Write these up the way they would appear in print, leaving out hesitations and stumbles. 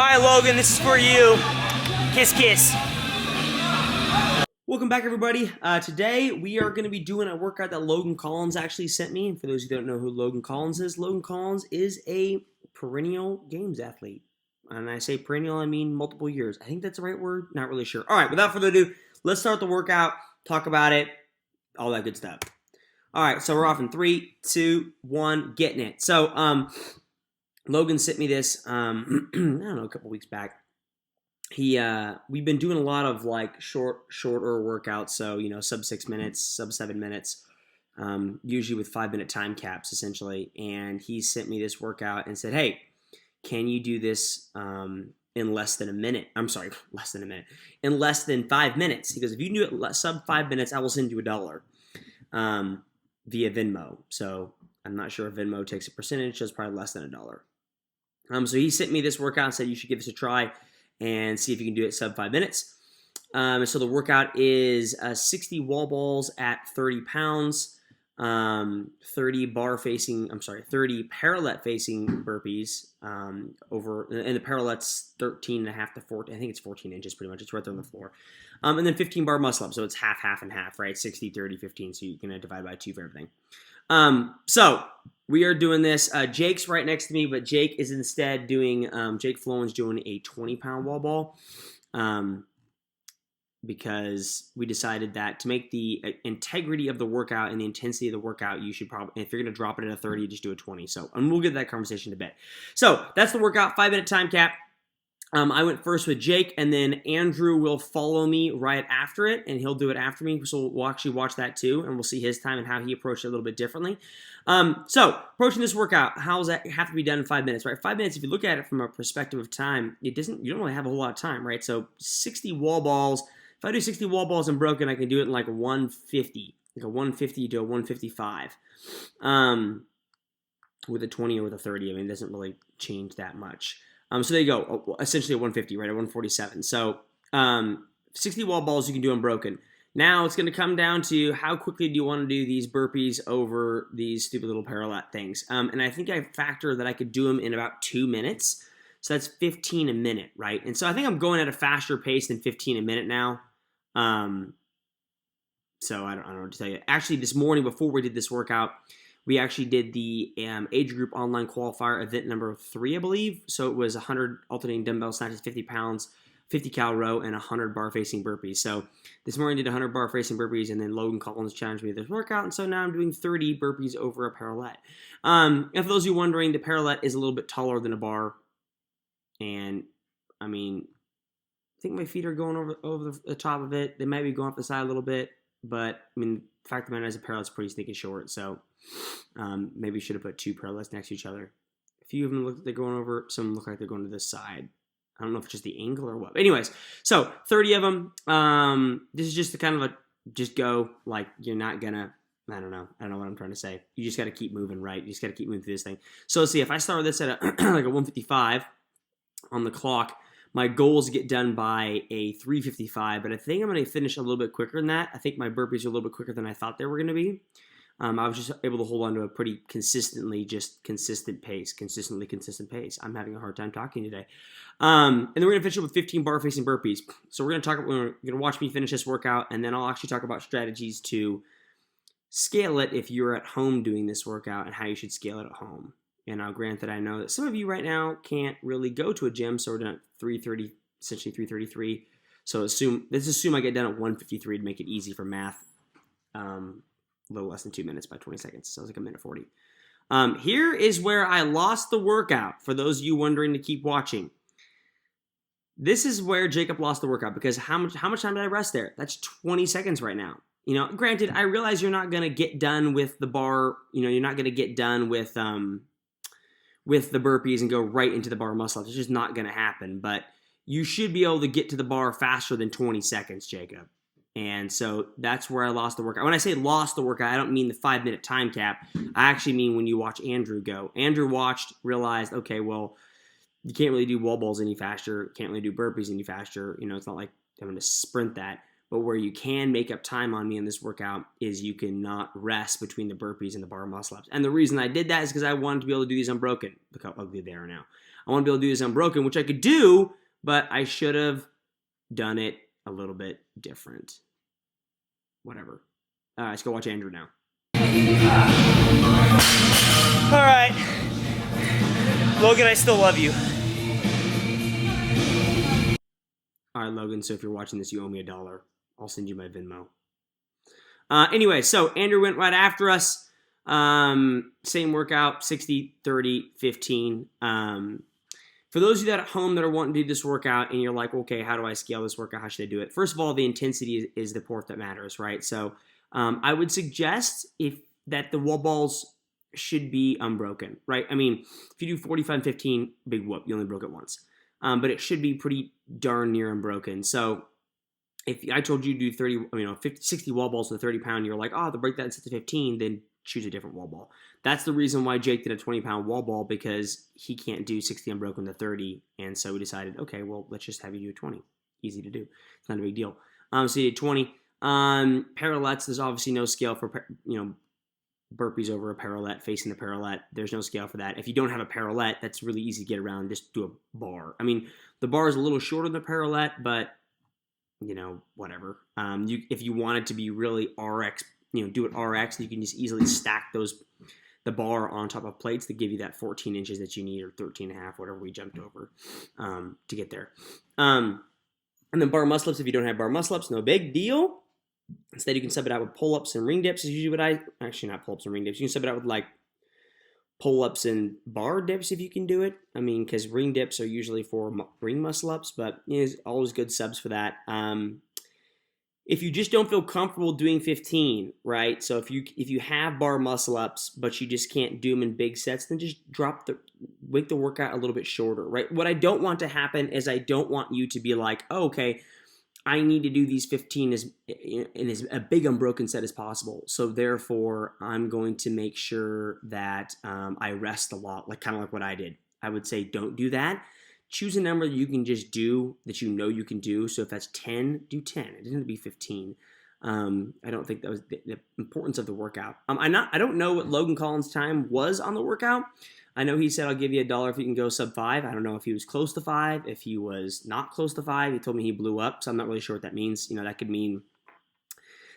Alright, Logan, this is for you. Kiss, kiss. Welcome back, everybody. Today, we are going to be doing a workout that Logan Collins actually sent me. And for those who don't know who Logan Collins is a perennial games athlete. And I say perennial, I mean multiple years. I think that's the right word. Not really sure. All right, without further ado, let's start the workout, talk about it, all that good stuff. All right, so we're off in 3, 2, 1, getting it. So, Logan sent me this, I don't know, a couple weeks back. We've been doing a lot of like shorter workouts, so sub 6 minutes, sub 7 minutes, usually with 5-minute time caps essentially. And he sent me this workout and said, "Hey, can you do this in less than a minute? I'm sorry, less than a minute. In less than 5 minutes." He goes, "If you can do it sub 5 minutes, I will send you $1 via Venmo." So I'm not sure if Venmo takes a percentage, so it's probably less than $1. So he sent me this workout and said you should give this a try and see if you can do it sub 5 minutes. So the workout is 60 wall balls at 30 pounds, 30 parallel facing burpees and the parallet's 13 and a half to 14. I think it's 14 inches pretty much. It's right there on the floor. And then 15 bar muscle up. So it's half, half, and half, right? 60, 30, 15. So you're going to divide by 2 for everything. So we are doing this. Jake's right next to me, but Jake is instead doing, Jake Flowen's doing a 20-pound wall ball, because we decided that to make the integrity of the workout and the intensity of the workout, you should probably, if you're going to drop it at a 30, just do a 20. So, and we'll get to that conversation in a bit. So that's the workout, 5-minute time cap. I went first with Jake, and then Andrew will follow me right after it, and he'll do it after me, so we'll actually watch that too, and we'll see his time and how he approached it a little bit differently. So, approaching this workout, how does that have to be done in 5 minutes, right? 5 minutes, if you look at it from a perspective of time, you don't really have a whole lot of time, right? So, 60 wall balls, if I do 60 wall balls unbroken, I can do it in like 150, like a 150 to a 155, with a 20 or with a 30. I mean, it doesn't really change that much. So there you go, essentially a 150, right, a 147. So 60 wall balls you can do unbroken. Now it's going to come down to how quickly do you want to do these burpees over these stupid little parallel things. And I think I factor that I could do them in about 2 minutes. So that's 15 a minute, right? And so I think I'm going at a faster pace than 15 a minute now. So I don't know what to tell you. Actually, this morning before we did this workout, we actually did the age group online qualifier event number 3, I believe. So it was 100 alternating dumbbell snatches, 50 pounds, 50 cal row, and 100 bar facing burpees. So this morning I did 100 bar facing burpees, and then Logan Collins challenged me with this workout. And so now I'm doing 30 burpees over a parallel. And for those of you wondering, the parallel is a little bit taller than a bar. And I mean, I think my feet are going over the top of it. They might be going off the side a little bit. But I mean, the fact of the matter is, a parallel is pretty stinking short, so maybe you should have put 2 parallels next to each other. A few of them look like they're going over. Some look like they're going to this side. I don't know if it's just the angle or what. But anyways, so 30 of them. This is just the kind of just go. Like, you're not gonna. I don't know what I'm trying to say. You just got to keep moving, right? You just got to keep moving through this thing. So let's see. If I start with this at like a 155 on the clock, my goal is to get done by a 3:55, but I think I'm going to finish a little bit quicker than that. I think my burpees are a little bit quicker than I thought they were going to be. I was just able to hold on to a pretty consistent pace. I'm having a hard time talking today. And then we're going to finish it with 15 bar facing burpees. So we're going to watch me finish this workout, and then I'll actually talk about strategies to scale it if you're at home doing this workout and how you should scale it at home. And I'll grant that I know that some of you right now can't really go to a gym, so we're done at 3:30, essentially 3:33. So let's assume I get done at 1:53 to make it easy for math. A little less than 2 minutes by 20 seconds. So it's like a minute 40. Here is where I lost the workout. For those of you wondering to keep watching, this is where Jacob lost the workout, because how much time did I rest there? That's 20 seconds right now. Granted, I realize you're not going to get done with the bar. You're not going to get done with the burpees and go right into the bar muscle ups. It's just not going to happen. But you should be able to get to the bar faster than 20 seconds, Jacob. And so that's where I lost the workout. When I say lost the workout, I don't mean the 5-minute time cap. I actually mean when you watch Andrew go. Andrew watched, realized, okay, well, you can't really do wall balls any faster. Can't really do burpees any faster. It's not like I'm going to sprint that. But where you can make up time on me in this workout is you cannot rest between the burpees and the bar muscle ups. And the reason I did that is because I wanted to be able to do these unbroken. Look how ugly they are now. I want to be able to do this unbroken, which I could do, but I should have done it a little bit different. Whatever. All right, let's go watch Andrew now. All right. Logan, I still love you. All right, Logan, so if you're watching this, you owe me $1. I'll send you my Venmo. Anyway, so Andrew went right after us. Same workout, 60, 30, 15. For those of you that are at home that are wanting to do this workout and you're like, okay, how do I scale this workout? How should I do it? First of all, the intensity is the part that matters, right? So I would suggest that the wall balls should be unbroken, right? I mean, if you do 45 and 15, big whoop, you only broke it once. But it should be pretty darn near unbroken. So if I told you to do 60 wall balls with a 30-pound, you're like, oh, to break that into 15, then choose a different wall ball. That's the reason why Jake did a 20-pound wall ball, because he can't do 60 unbroken to 30, and so we decided, okay, well, let's just have you do a 20. Easy to do. It's not a big deal. So you did 20. Parallettes, there's obviously no scale for, burpees over a parallel, facing the parallel. There's no scale for that. If you don't have a parallel, that's really easy to get around. Just do a bar. I mean, the bar is a little shorter than the parallel, but whatever. If you want it to be really RX, do it RX, you can just easily stack the bar on top of plates to give you that 14 inches that you need, or 13 and a half, whatever we jumped over to get there. And then bar muscle ups, if you don't have bar muscle ups, no big deal. Instead, you can sub it out with pull-ups and ring dips is usually what actually not pull-ups and ring dips. You can sub it out with like pull-ups and bar dips if you can do it. I mean, because ring dips are usually for ring muscle-ups, but there's always good subs for that. If you just don't feel comfortable doing 15, right? So if you have bar muscle-ups, but you just can't do them in big sets, then just make the workout a little bit shorter, right? What I don't want to happen is I don't want you to be like, oh, okay, I need to do these 15 in as a big unbroken set as possible. So therefore, I'm going to make sure that I rest a lot, kind of like what I did. I would say don't do that. Choose a number that you can just do, that you can do. So if that's 10, do 10. It doesn't have to be 15. I don't think that was the importance of the workout. I don't know what Logan Collins' time was on the workout. I know he said, I'll give you $1 if you can go sub 5. I don't know if he was close to 5, if he was not close to 5. He told me he blew up, so I'm not really sure what that means. That could mean,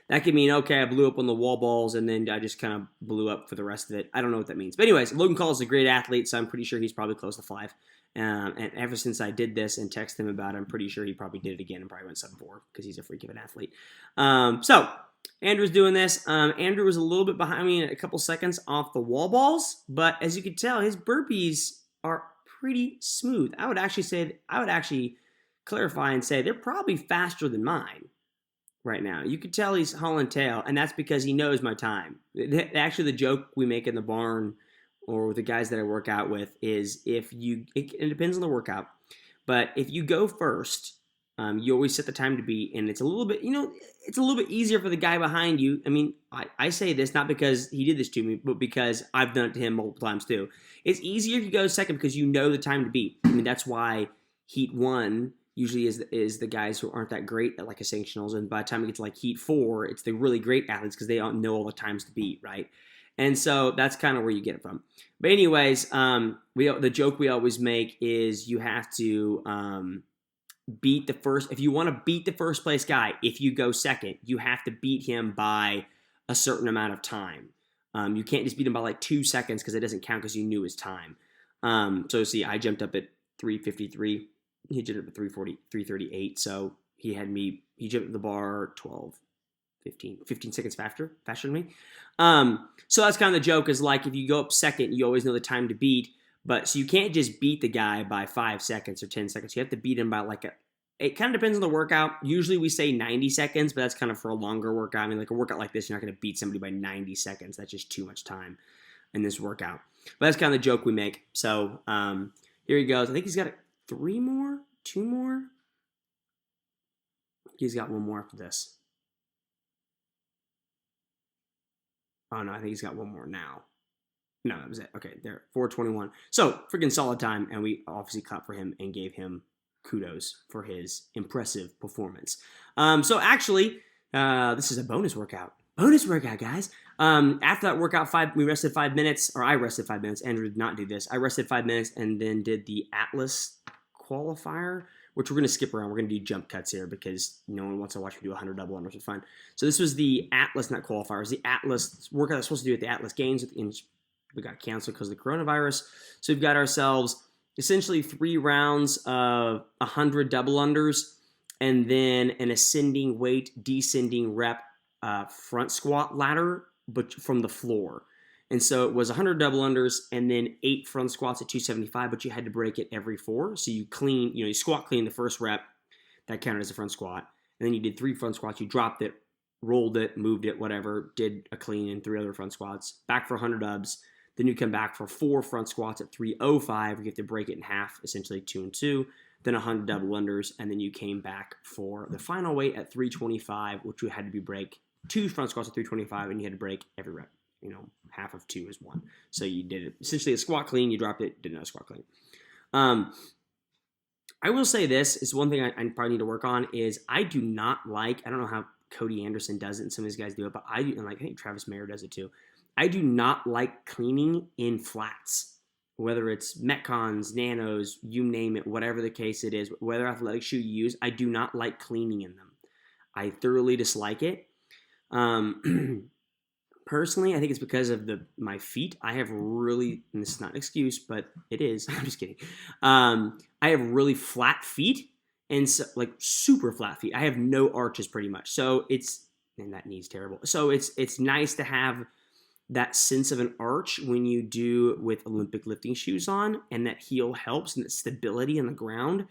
okay, I blew up on the wall balls, and then I just kind of blew up for the rest of it. I don't know what that means. But anyways, Logan Collins is a great athlete, so I'm pretty sure he's probably close to 5. And ever since I did this and texted him about it, I'm pretty sure he probably did it again and probably went sub 4 because he's a freak of an athlete. So Andrew's doing this. Andrew was a little bit behind me, a couple seconds off the wall balls, but as you can tell, his burpees are pretty smooth. I would actually clarify and say they're probably faster than mine right now. You could tell he's hauling tail, and that's because he knows my time. Actually, the joke we make in the barn or with the guys that I work out with is it depends on the workout, but if you go first, you always set the time to beat, and it's a little bit, it's a little bit easier for the guy behind you. I mean, I say this not because he did this to me, but because I've done it to him multiple times too. It's easier if you go second because you know the time to beat. I mean, that's why Heat 1 usually is the guys who aren't that great at like a sanctionals, and by the time we get to like Heat 4, it's the really great athletes because they don't know all the times to beat, right? And so that's kind of where you get it from. But anyways, the joke we always make is you have to beat the first. If you want to beat the first place guy, if you go second, you have to beat him by a certain amount of time. You can't just beat him by like 2 seconds because it doesn't count because you knew his time. So see, I jumped up at 3:53. He jumped up at 3:38. So he jumped up the bar 15 seconds faster than me. So that's kind of the joke, is like if you go up second, you always know the time to beat. But so you can't just beat the guy by 5 seconds or 10 seconds. You have to beat him by it kind of depends on the workout. Usually we say 90 seconds, but that's kind of for a longer workout. I mean, like a workout like this, you're not going to beat somebody by 90 seconds. That's just too much time in this workout. But that's kind of the joke we make. So here he goes. I think he's got 2 more. He's got 1 more after this. Oh, no, I think he's got 1 more now. No, that was it. Okay, there, 4:21. So, freaking solid time, and we obviously clapped for him and gave him kudos for his impressive performance. So, actually, this is a bonus workout. Bonus workout, guys. After that workout, we rested 5 minutes, or I rested 5 minutes. Andrew did not do this. I rested 5 minutes and then did the Atlas qualifier, which we're going to skip around. We're going to do jump cuts here because no one wants to watch me do 100 double unders. It's fine. So this was the Atlas, not qualifier. It was the Atlas workout I was supposed to do at the Atlas Games. We got canceled because of the coronavirus. So we've got ourselves essentially 3 rounds of 100 double unders and then an ascending weight, descending rep front squat ladder, but from the floor. And so it was 100 double unders and then 8 front squats at 275, but you had to break it every 4. So you squat clean the first rep, that counted as a front squat. And then you did 3 front squats, you dropped it, rolled it, moved it, whatever, did a clean and 3 other front squats, back for 100 dubs. Then you come back for 4 front squats at 305. You have to break it in half, essentially 2 and 2. Then 100 double unders, and then you came back for the final weight at 325, which you had to break 2 front squats at 325, and you had to break every rep. Half of 2 is 1. So you did it essentially a squat clean, you dropped it, did another squat clean. I will say this is one thing I probably need to work on is I do not like, I don't know how Cody Anderson does it and some of these guys do it, but I think Travis Mayer does it too. I do not like cleaning in flats, whether it's Metcons, Nanos, you name it, whatever the case it is, whether athletic shoe you use, I do not like cleaning in them. I thoroughly dislike it. Personally, I think it's because of my feet. I have really, and this is not an excuse, but it is. I'm just kidding. I have really flat feet, and so, like super flat feet. I have no arches pretty much. So and that knee's terrible. So it's nice to have that sense of an arch when you do with Olympic lifting shoes on, and that heel helps and that stability on the ground.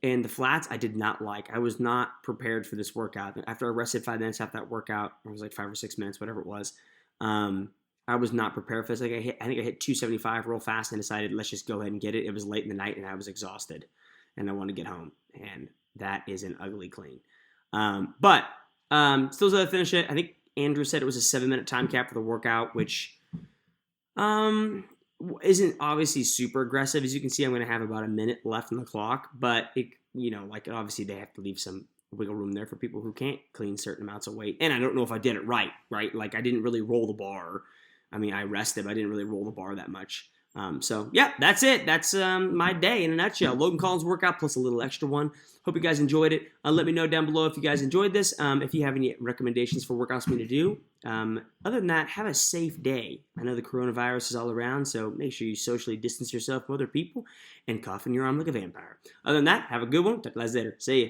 And the flats, I did not like. I was not prepared for this workout. After I rested 5 minutes after that workout, it was like 5 or 6 minutes, whatever it was. I was not prepared for this. I think I hit 275 real fast and decided, let's just go ahead and get it. It was late in the night and I was exhausted and I wanted to get home. And that is an ugly clean. But still to finish it. I think Andrew said it was a 7-minute time cap for the workout, which isn't obviously super aggressive. As you can see, I'm going to have about a minute left on the clock, but obviously they have to leave some wiggle room there for people who can't clean certain amounts of weight. And I don't know if I did it right? Like I didn't really roll the bar. I mean, I rested, but I didn't really roll the bar that much. So yeah, that's it. That's my day in a nutshell. Logan Collins workout plus a little extra one. Hope you guys enjoyed it. Let me know down below if you guys enjoyed this. If you have any recommendations for workouts for me to do. Other than that, have a safe day. I know the coronavirus is all around, so make sure you socially distance yourself from other people and cough in your arm like a vampire. Other than that, have a good one. Talk to you guys later. See ya.